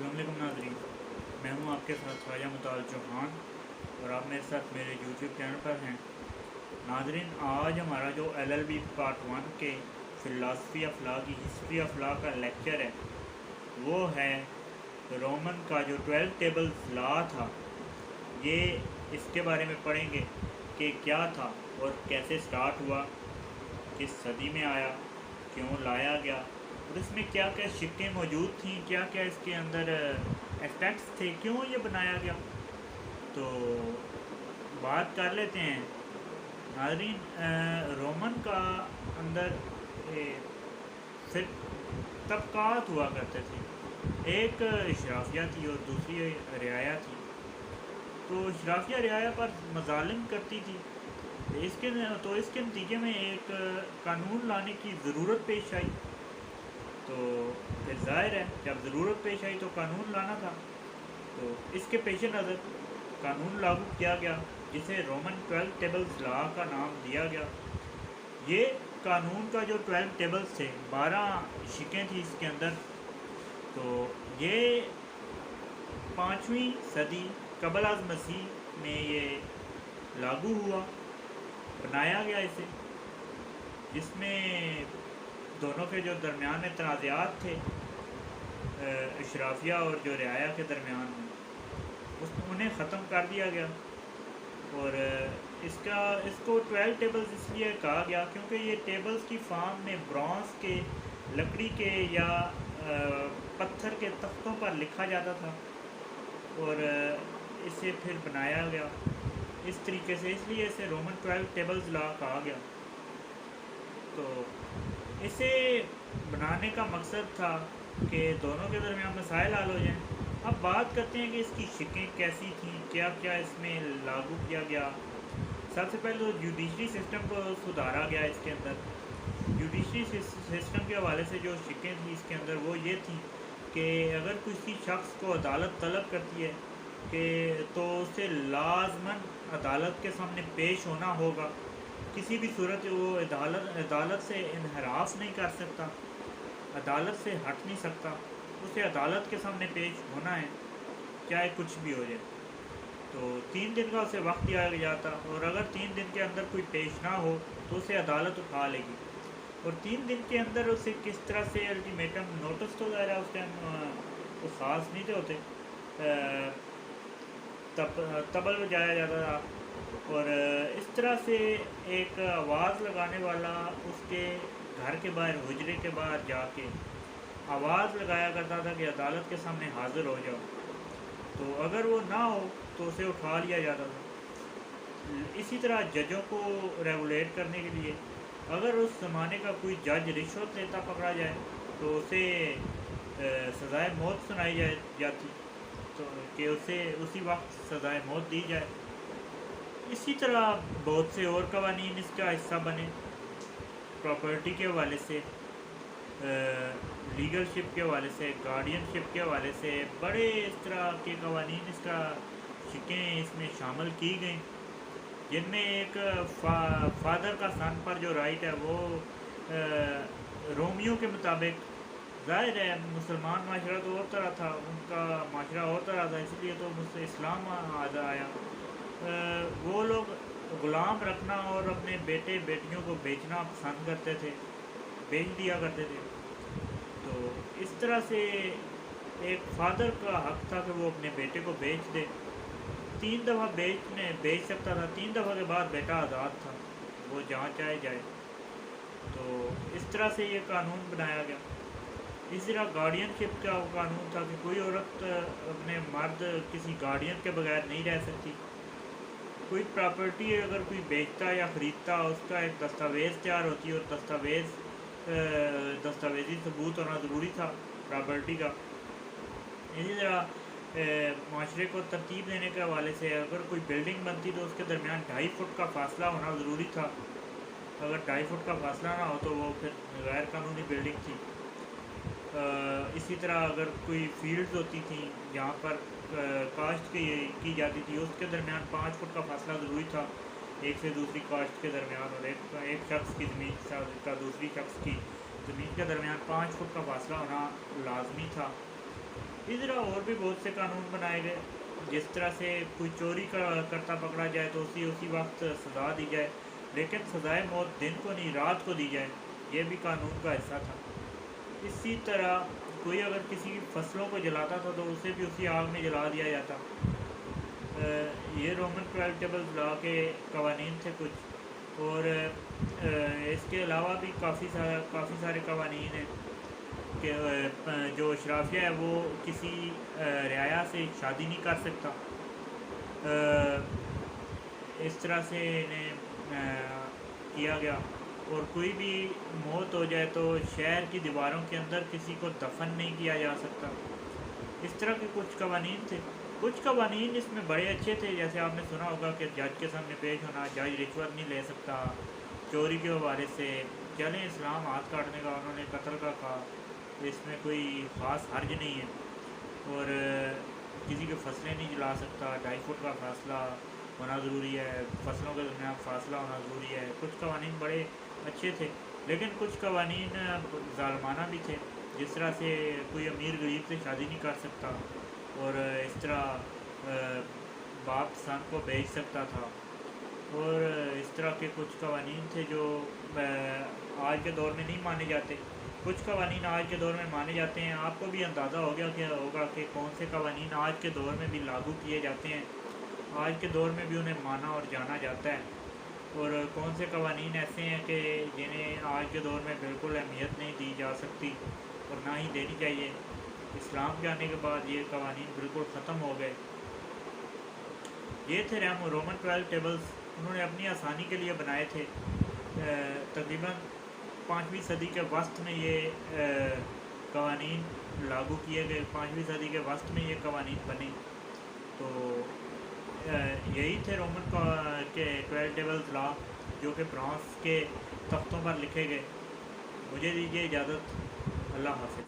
अस्सलाम वालेकुम नाज़रीन, मैं हूं आपके साथ ख्वाजा मुताल चौहान और आप मेरे साथ मेरे यूट्यूब चैनल पर हैं। नाज़रीन, आज हमारा जो LLB पार्ट 1 के फ़िलासफ़ी ऑफ लॉ की हिस्ट्री ऑफ लॉ का लेक्चर है वो है रोमन का जो 12 टेबल्स लॉ था। ये इसके बारे में पढ़ेंगे कि क्या था और कैसे स्टार्ट हुआ, किस सदी में आया, क्यों लाया गया और इसमें क्या क्या शिक्कें मौजूद थीं, क्या क्या इसके अंदर एस्पेक्ट्स थे, क्यों ये बनाया गया। तो बात कर लेते हैं नाज़रीन। रोमन का अंदर फिर तबक़ात हुआ करते थे। एक इशराफिया थी और दूसरी रियाया थी। तो इशराफिया रियाया पर मज़ालिम करती थी। इसके नतीजे में एक कानून लाने की ज़रूरत पेश आई। तो फिर ज़ाहिर है जब ज़रूरत पेश आई तो कानून लाना था। तो इसके पेश नज़र कानून लागू किया गया जिसे रोमन 12 टेबल्स लॉ का नाम दिया गया। ये कानून का जो 12 टेबल्स थे, 12 शिकें थी इसके अंदर। तो ये 5वीं सदी क़ब्ल अज़ मसीह में ये लागू हुआ, बनाया गया इसे, जिसमें दोनों के जो दरमियान में तनाज़ात थे इशराफिया और जो रियाया के दरमियान में, उन्हें ख़त्म कर दिया गया। और इसको 12 टेबल्स इसलिए कहा गया क्योंकि ये टेबल्स की फॉर्म में ब्रॉन्ज़ के, लकड़ी के या पत्थर के तख्तों पर लिखा जाता था और इसे फिर बनाया गया इस तरीके से, इसलिए इसे रोमन 12 टेबल्स लॉ कहा गया। तो इसे बनाने का मकसद था कि दोनों के दरमियान मसाइल हल हो जाएँ। अब बात करते हैं कि इसकी शिकें कैसी थीं, क्या क्या इसमें लागू किया गया। सबसे पहले तो जुडिशरी सिस्टम को सुधारा गया इसके अंदर। जुडिशरी सिस्टम के हवाले से जो शिकें थी इसके अंदर वो ये थी कि अगर किसी शख्स को अदालत तलब करती है कि तो उसे लाजमन अदालत के सामने पेश होना होगा। किसी भी सूरत वो अदालत से इनहराफ नहीं कर सकता, अदालत से हट नहीं सकता, उसे अदालत के सामने पेश होना है, चाहे कुछ भी हो जाए। तो 3 दिन का उसे वक्त दिया जाता और अगर 3 दिन के अंदर कोई पेश ना हो तो उसे अदालत उठा लेगी। और 3 दिन के अंदर उसे किस तरह से अल्टीमेटम नोटिस तो ज़ाहिर है उस टाइम वो ख़ास नहीं थे होते, तबल बजाया जाता था और इस तरह से एक आवाज़ लगाने वाला उसके घर के बाहर, हुजरे के बाहर जाके आवाज़ लगाया करता था कि अदालत के सामने हाज़िर हो जाओ। तो अगर वो ना हो तो उसे उठा लिया जाता था। इसी तरह जजों को रेगुलेट करने के लिए अगर उस ज़माने का कोई जज रिश्वत लेता पकड़ा जाए तो उसे सज़ाए मौत सुनाई जाती, तो कि उसे उसी वक्त सज़ाए मौत दी जाए। इसी तरह बहुत से और कवानीन इसका हिस्सा बने, प्रॉपर्टी के हवाले से, लीगलशिप के हवाले से, गार्डियनशिप के हवाले से बड़े इस तरह के कवानीन इसका शिकें इसमें शामिल की गई, जिनमें एक फादर का सन पर जो राइट है वो रोमियो के मुताबिक, ज़ाहिर है मुसलमान माशरा तो और तरह था, उनका माशरा और तरह था, इसलिए तो मुझसे इस्लाम आया। वो लोग ग़ुलाम रखना और अपने बेटे बेटियों को बेचना पसंद करते थे, बेच दिया करते थे। तो इस तरह से एक फादर का हक़ था कि वो अपने बेटे को बेच दे। 3 दफ़ा बेच सकता था, 3 दफ़ा के बाद बेटा आज़ाद था, वो जहाँ चाहे जाए। तो इस तरह से ये कानून बनाया गया। इसी तरह गार्डियनशिप का कानून था कि कोई औरत अपने मर्द किसी गार्डियन के बगैर नहीं रह सकती। कोई प्रॉपर्टी अगर कोई बेचता या ख़रीदता, उसका एक दस्तावेज़ तैयार होती और दस्तावेज़ी सबूत होना ज़रूरी था प्रॉपर्टी का। इसी तरह माशरे को तरतीब देने के हवाले से अगर कोई बिल्डिंग बनती तो उसके दरमियान 2.5 फुट का फासला होना ज़रूरी था। अगर 2.5 फुट का फासला ना हो तो वो फिर गैर कानूनी बिल्डिंग थी। इसी तरह अगर कोई फील्ड्स होती थी जहाँ पर काश्त की जाती थी, उसके दरमियान 5 फुट का फासला ज़रूरी था एक से दूसरी काश्त के दरमियान, और एक शख्स की ज़मीन का दूसरी शख्स की ज़मीन के दरमियान 5 फुट का फासला होना लाजमी था। اس طرح اور بھی بہت سے قانون بنائے گئے، جس طرح سے کوئی چوری کرتا پکڑا جائے تو اسی وقت سزا دی جائے، لیکن سزائے موت دن کو نہیں رات کو دی جائے، یہ بھی قانون کا حصہ تھا۔ اسی طرح کوئی اگر کسی فصلوں کو جلاتا تھا تو اسے بھی اسی آگ میں جلا دیا جاتا۔ یہ رومن ٹیبلز لا کے قوانین تھے کچھ، اور اس کے علاوہ بھی کافی سارے قوانین ہیں کہ جو اشرافیہ ہے وہ کسی رعایا سے شادی نہیں کر سکتا۔ اس طرح سے انہیں کیا گیا، اور کوئی بھی موت ہو جائے تو شہر کی دیواروں کے اندر کسی کو دفن نہیں کیا جا سکتا۔ اس طرح کے کچھ قوانین تھے۔ کچھ قوانین اس میں بڑے اچھے تھے، جیسے آپ نے سنا ہوگا کہ جج کے سامنے پیش ہونا، جج رشوت نہیں لے سکتا، چوری کے حوالے سے چلیں اسلام ہاتھ کاٹنے کا، انہوں نے قتل کا کہا، اس میں کوئی خاص حرج نہیں ہے، اور کسی کے فصلیں نہیں جلا سکتا، 2.5 فٹ کا فاصلہ ہونا ضروری ہے، فصلوں کے درمیان فاصلہ ہونا ضروری ہے۔ کچھ قوانین بڑے اچھے تھے، لیکن کچھ قوانین ظالمانہ بھی تھے، جس طرح سے کوئی امیر غریب سے شادی نہیں کر سکتا، اور اس طرح باپ سن کو بیچ سکتا تھا، اور اس طرح کے کچھ قوانین تھے جو آج کے دور میں نہیں مانے جاتے۔ کچھ قوانین آج کے دور میں مانے جاتے ہیں۔ آپ کو بھی اندازہ ہوگا کہ کون سے قوانین آج کے دور میں بھی لاگو کیے جاتے ہیں، آج کے دور میں بھی انہیں مانا اور جانا جاتا ہے، اور کون سے قوانین ایسے ہیں کہ جنہیں آج کے دور میں بالکل اہمیت نہیں دی جا سکتی اور نہ ہی دینی چاہیے۔ اسلام کے آنے کے بعد یہ قوانین بالکل ختم ہو گئے۔ یہ تھے رومن 12 ٹیبلز، انہوں نے اپنی آسانی کے لیے بنائے تھے۔ تقریباً 5ویں صدی کے وسط میں یہ قوانین لاگو کیے گئے، 5ویں صدی کے وسط میں یہ قوانین بنے۔ تو یہی تھے رومن کے 12 ٹیبلز لا، جو کہ برانس کے تختوں پر لکھے گئے۔ مجھے دیجیے اجازت، اللہ حافظ۔